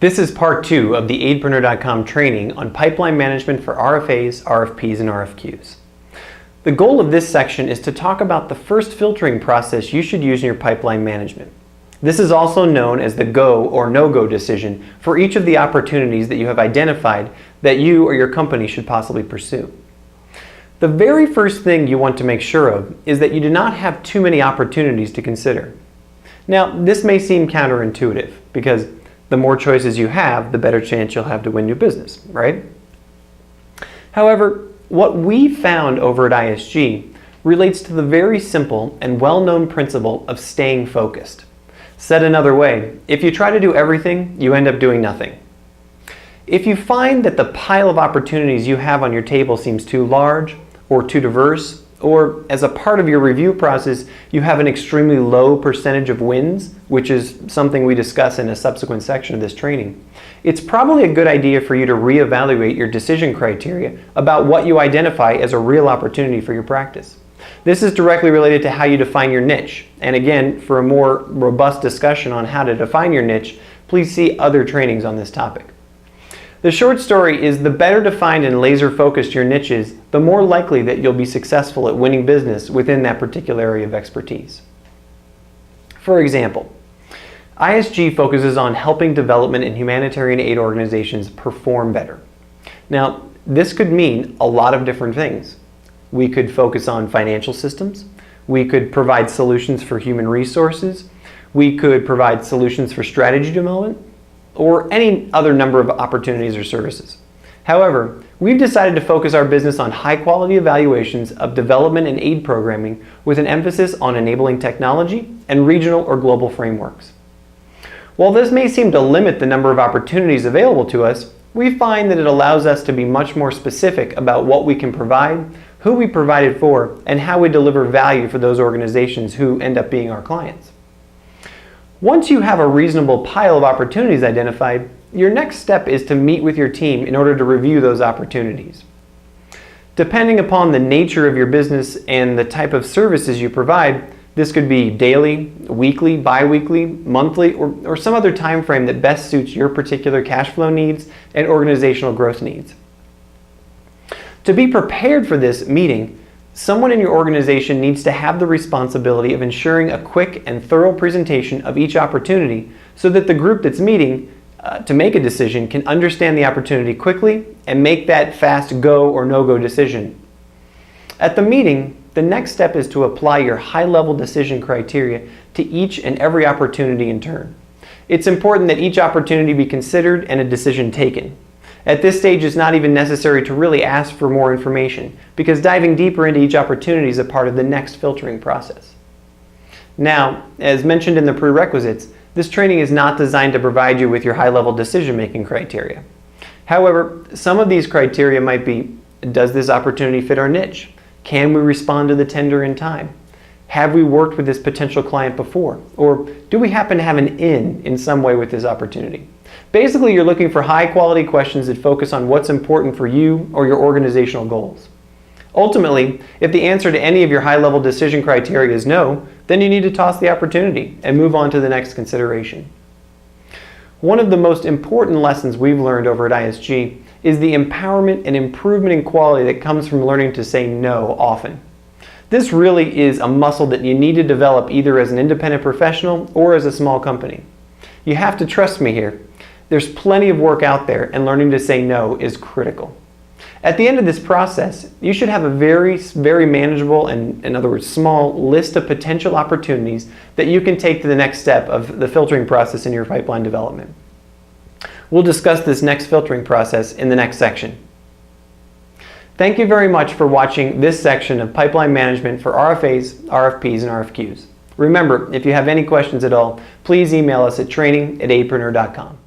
This is part 2 of the aidpreneur.com training on pipeline management for RFAs, RFPs, and RFQs. The goal of this section is to talk about the first filtering process you should use in your pipeline management. This is also known as the go or no-go decision for each of the opportunities that you have identified that you or your company should possibly pursue. The very first thing you want to make sure of is that you do not have too many opportunities to consider. Now, this may seem counterintuitive because the more choices you have, the better chance you'll have to win new business, right? However, what we found over at ISG relates to the very simple and well-known principle of staying focused. Said another way, if you try to do everything, you end up doing nothing. If you find that the pile of opportunities you have on your table seems too large or too diverse, or as a part of your review process, you have an extremely low percentage of wins, which is something we discuss in a subsequent section of this training, it's probably a good idea for you to reevaluate your decision criteria about what you identify as a real opportunity for your practice. This is directly related to how you define your niche. And again, for a more robust discussion on how to define your niche, please see other trainings on this topic. The short story is the better defined and laser focused your niche is, the more likely that you'll be successful at winning business within that particular area of expertise. For example, ISG focuses on helping development and humanitarian aid organizations perform better. Now, this could mean a lot of different things. We could focus on financial systems. We could provide solutions for human resources. We could provide solutions for strategy development, or any other number of opportunities or services. However, we've decided to focus our business on high-quality evaluations of development and aid programming with an emphasis on enabling technology and regional or global frameworks. While this may seem to limit the number of opportunities available to us, we find that it allows us to be much more specific about what we can provide, who we provide it for, and how we deliver value for those organizations who end up being our clients. Once you have a reasonable pile of opportunities identified, your next step is to meet with your team in order to review those opportunities. Depending upon the nature of your business and the type of services you provide, this could be daily, weekly, bi-weekly, monthly, or some other time frame that best suits your particular cash flow needs and organizational growth needs. To be prepared for this meeting, someone in your organization needs to have the responsibility of ensuring a quick and thorough presentation of each opportunity so that the group that's meeting to make a decision can understand the opportunity quickly and make that fast go or no-go decision. At the meeting, the next step is to apply your high-level decision criteria to each and every opportunity in turn. It's important that each opportunity be considered and a decision taken. At this stage, it's not even necessary to really ask for more information because diving deeper into each opportunity is a part of the next filtering process. Now, as mentioned in the prerequisites, this training is not designed to provide you with your high-level decision-making criteria. However, some of these criteria might be, does this opportunity fit our niche? Can we respond to the tender in time? Have we worked with this potential client before? Or do we happen to have an in some way with this opportunity? Basically, you're looking for high-quality questions that focus on what's important for you or your organizational goals. Ultimately, if the answer to any of your high-level decision criteria is no, then you need to toss the opportunity and move on to the next consideration. One of the most important lessons we've learned over at ISG is the empowerment and improvement in quality that comes from learning to say no often. This really is a muscle that you need to develop either as an independent professional or as a small company. You have to trust me here. There's plenty of work out there, and learning to say no is critical. At the end of this process, you should have a very, very manageable and, in other words, small list of potential opportunities that you can take to the next step of the filtering process in your pipeline development. We'll discuss this next filtering process in the next section. Thank you very much for watching this section of pipeline management for RFAs, RFPs, and RFQs. Remember, if you have any questions at all, please email us at training@aidpreneur.com.